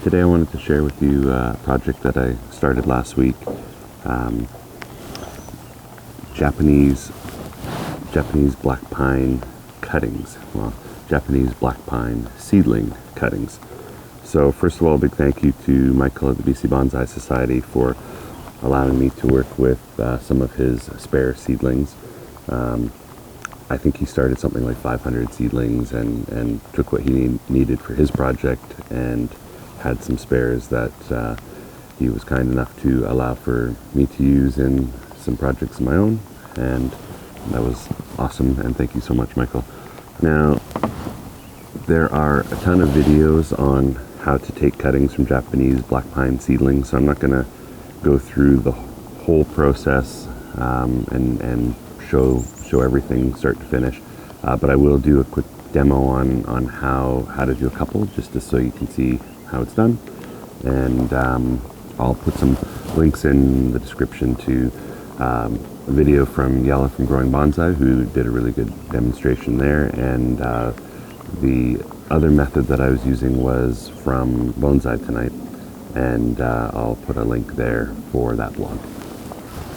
Today I wanted to share with you a project that I started last week. Japanese black pine cuttings. Well, Japanese black pine seedling cuttings. So first of all, a big thank you to Michael at the BC Bonsai Society for allowing me to work with some of his spare seedlings. I think he started something like 500 seedlings and took what he needed for his project and had some spares that he was kind enough to allow for me to use in some projects of my own, and that was awesome, and thank you so much, Michael. Now, there are a ton of videos on how to take cuttings from Japanese black pine seedlings, so I'm not going to go through the whole process and show everything start to finish, but I will do a quick demo on how to do a couple, just so you can see how it's done, and I'll put some links in the description to a video from Jelle from Growing Bonsai, who did a really good demonstration there, and the other method that I was using was from Bonsai Tonight, and I'll put a link there for that blog.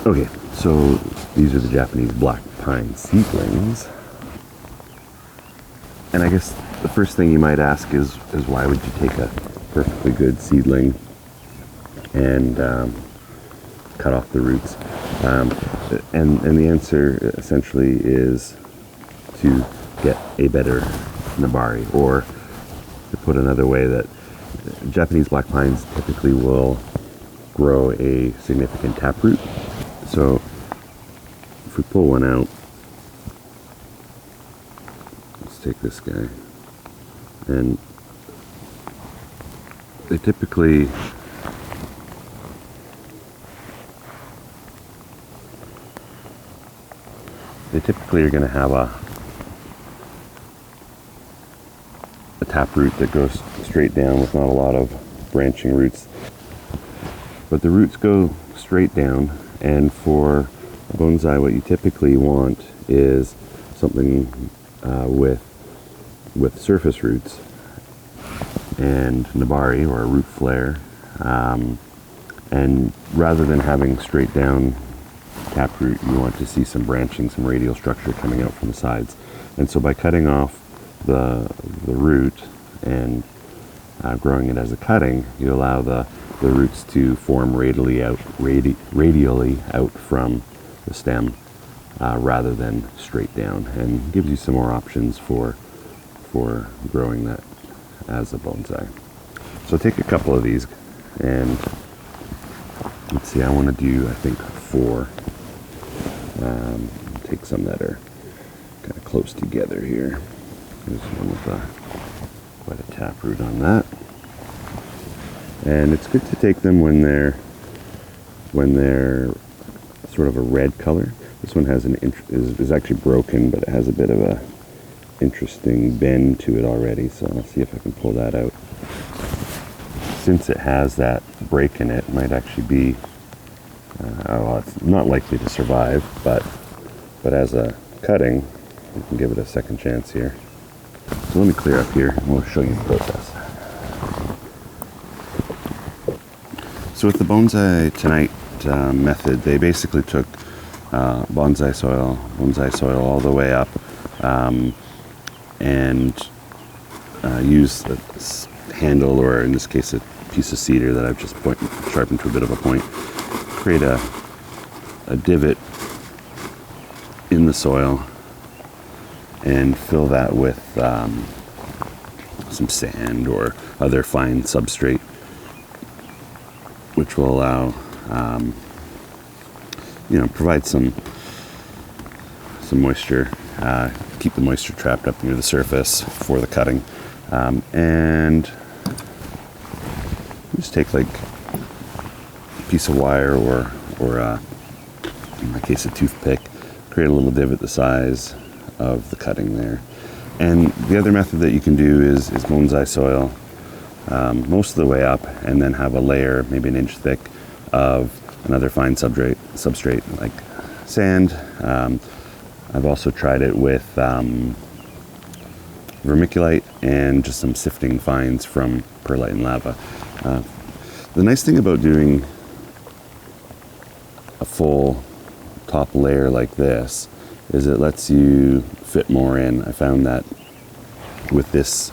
Okay, so these are the Japanese black pine seedlings, and I guess the first thing you might ask is why would you take a perfectly good seedling and cut off the roots? And the answer essentially is to get a better nabari, or to put another way, that Japanese black pines typically will grow a significant taproot. So if we pull one out, let's take this guy, and they typically are going to have a taproot that goes straight down with not a lot of branching roots. But the roots go straight down, and for bonsai what you typically want is something with surface roots and nabari, or a root flare, and rather than having straight down taproot, you want to see some branching, some radial structure coming out from the sides. And so by cutting off the root and growing it as a cutting, you allow the roots to form radially out from the stem, rather than straight down, and gives you some more options for growing that as a bonsai. So take a couple of these, and let's see, I want to do, I think, 4. Take some that are kind of close together here. There's one with quite a taproot on that. And it's good to take them when they're sort of a red color. This one has is actually broken, but it has a bit of a interesting bend to it already. So I'll see if I can pull that out. Since it has that break in it, it might actually be well, it's not likely to survive, but as a cutting, you can give it a second chance here. So let me clear up here, and we'll show you the process. So with the Bonsai Tonight method, they basically took bonsai soil all the way up, and used a handle, or in this case a piece of cedar that I've just sharpened to a bit of a point, create a divot in the soil and fill that with some sand or other fine substrate, which will allow provide some moisture, keep the moisture trapped up near the surface for the cutting, and just take like a piece of wire or in my case a toothpick, create a little divot the size of the cutting there. And the other method that you can do is bonsai soil most of the way up, and then have a layer maybe an inch thick of another fine substrate like sand. I've also tried it with vermiculite and just some sifting fines from perlite and lava. The nice thing about doing a full top layer like this is it lets you fit more in. I found that with this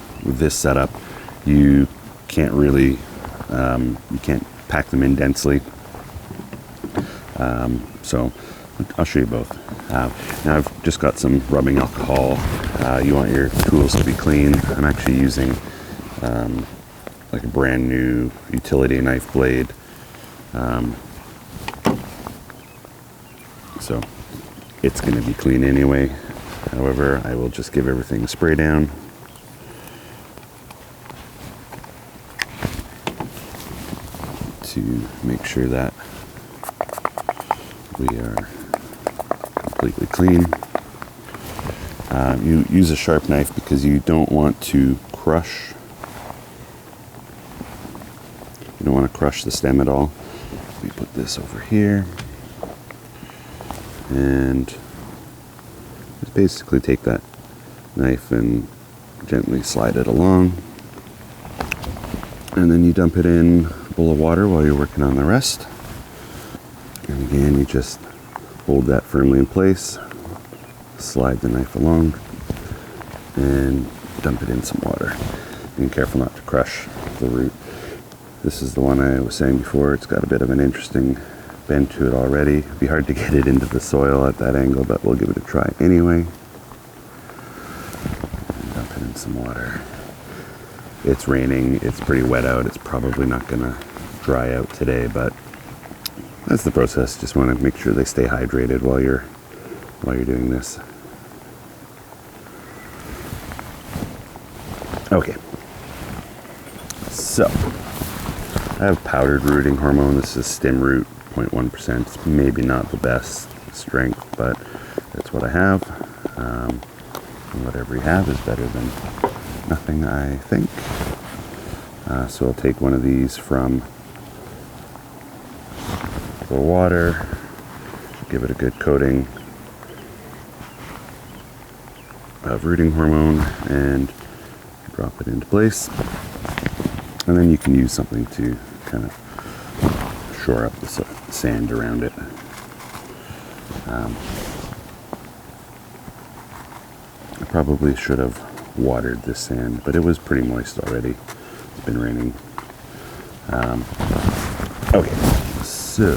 setup, you can't really you can't pack them in densely. So I'll show you both. Now I've just got some rubbing alcohol. You want your tools to be clean. I'm actually using like a brand new utility knife blade. So it's going to be clean anyway. However, I will just give everything a spray down. To make sure that we are completely clean. You use a sharp knife because you don't want to crush. You don't want to crush the stem at all. We put this over here and just basically take that knife and gently slide it along, and then you dump it in a bowl of water while you're working on the rest. And again, you just hold that firmly in place, slide the knife along, and dump it in some water. Being careful not to crush the root. This is the one I was saying before. It's got a bit of an interesting bend to it already. It'd be hard to get it into the soil at that angle, but we'll give it a try anyway. And dump it in some water. It's raining, it's pretty wet out. It's probably not gonna dry out today, but that's the process. Just want to make sure they stay hydrated while you're doing this. Okay. So I have powdered rooting hormone. This is stem root, 0.1%. It's maybe not the best strength, but that's what I have. And whatever you have is better than nothing, I think. So I'll take one of these from the water, give it a good coating of rooting hormone, and drop it into place. And then you can use something to kind of shore up the sand around it. I probably should have watered this sand, but it was pretty moist already. It's been raining. Okay, so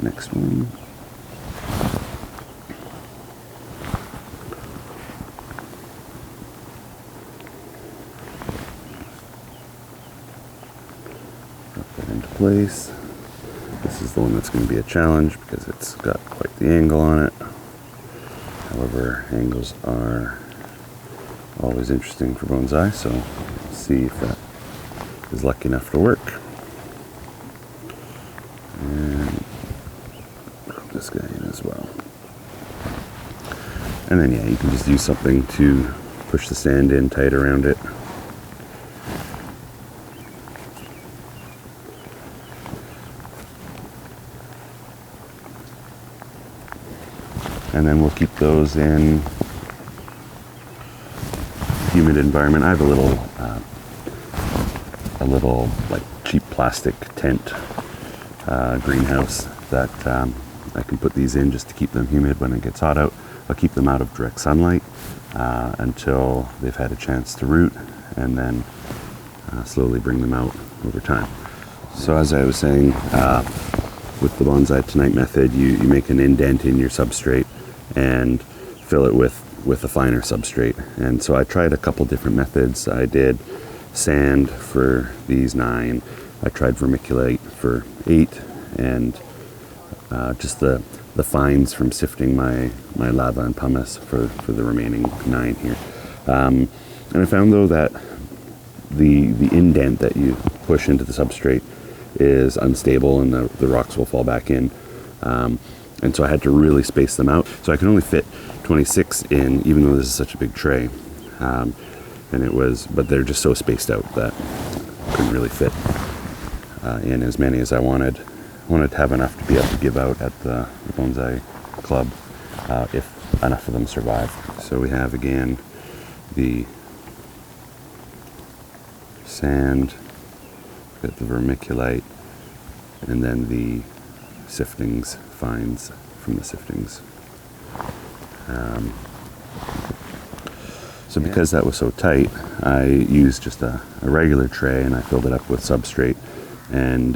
next one. Drop that into place. This is the one that's going to be a challenge because it's got quite the angle on it. However, angles are always interesting for bonsai, so we'll see if that is lucky enough to work. And drop this guy in as well. And then yeah, you can just use something to push the sand in tight around it. And then we'll keep those in humid environment. I have a little like cheap plastic tent greenhouse that I can put these in just to keep them humid when it gets hot out. I'll keep them out of direct sunlight until they've had a chance to root, and then slowly bring them out over time. So as I was saying, with the Bonsai Tonight method, you make an indent in your substrate and fill it with a finer substrate. And so I tried a couple different methods. I did sand for these 9. I tried vermiculite for 8, and just the fines from sifting my lava and pumice for the remaining 9 here. And I found though that the indent that you push into the substrate is unstable, and the rocks will fall back in. And so I had to really space them out. So I can only fit 26 in, even though this is such a big tray. But they're just so spaced out that I couldn't really fit in as many as I wanted. I wanted to have enough to be able to give out at the bonsai club if enough of them survive. So we have again the sand, got the vermiculite, and then the siftings, fines from the siftings. So because that was so tight, I used just a regular tray and I filled it up with substrate and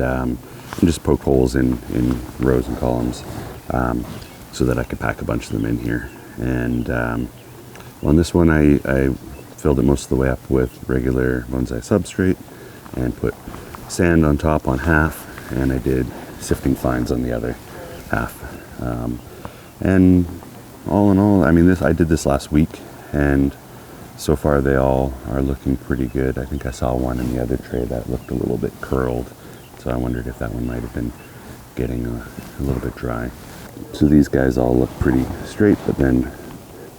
just poked holes in rows and columns so that I could pack a bunch of them in here. And on this one I filled it most of the way up with regular bonsai substrate and put sand on top on half, and I did sifting fines on the other half. And all in all, I mean, I did this last week, and so far they all are looking pretty good. I think I saw one in the other tray that looked a little bit curled, so I wondered if that one might have been getting a little bit dry. So these guys all look pretty straight, but then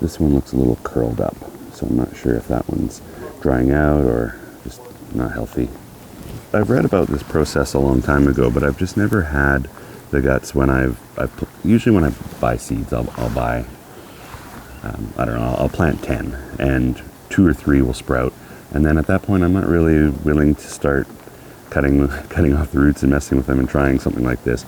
this one looks a little curled up, so I'm not sure if that one's drying out or just not healthy. I've read about this process a long time ago, but I've just never had the guts when usually when I buy seeds, I'll buy, I don't know, I'll plant 10 and 2 or 3 will sprout. And then at that point, I'm not really willing to start cutting off the roots and messing with them and trying something like this.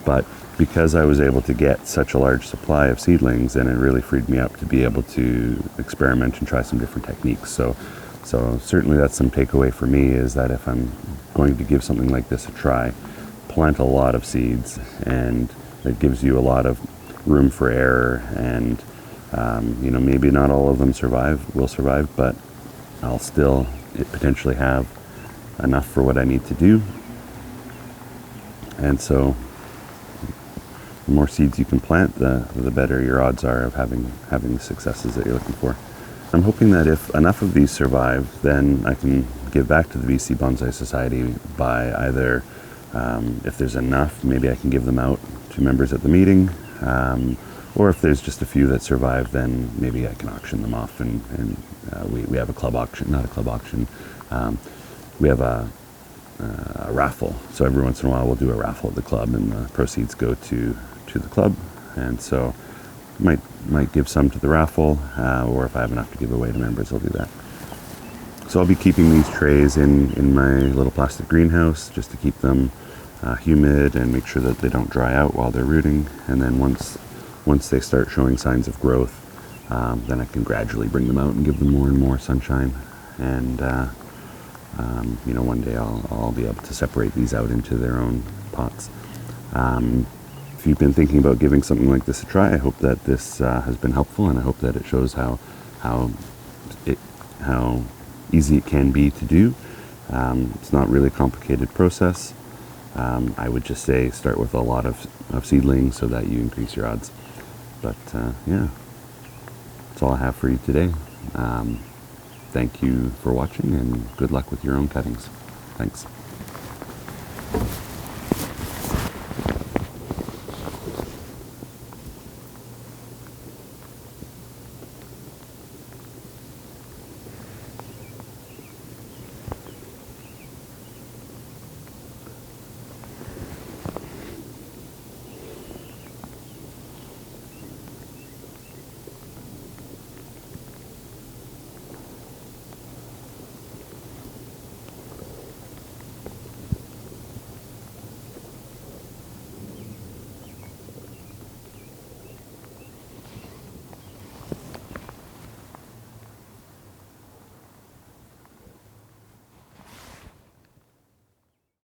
But because I was able to get such a large supply of seedlings, and it really freed me up to be able to experiment and try some different techniques. So certainly that's some takeaway for me, is that if I'm going to give something like this a try, plant a lot of seeds, and it gives you a lot of room for error, and maybe not all of them will survive, but I'll still potentially have enough for what I need to do. And so the more seeds you can plant, the better your odds are of having the successes that you're looking for. I'm hoping that if enough of these survive, then I can give back to the BC Bonsai Society by either, if there's enough, maybe I can give them out to members at the meeting, or if there's just a few that survive, then maybe I can auction them off, and we have a club auction, not a club auction, we have a raffle. So every once in a while we'll do a raffle at the club, and the proceeds go to the club, and so might give some to the raffle, or if I have enough to give away to members, I'll do that. So I'll be keeping these trays in my little plastic greenhouse just to keep them humid and make sure that they don't dry out while they're rooting. And then once they start showing signs of growth, then I can gradually bring them out and give them more and more sunshine. And one day I'll be able to separate these out into their own pots. If you've been thinking about giving something like this a try, I hope that this has been helpful, and I hope that it shows how easy it can be to do. It's not really a complicated process. I would just say start with a lot of seedlings so that you increase your odds. But yeah, that's all I have for you today. Thank you for watching, and good luck with your own cuttings. Thanks.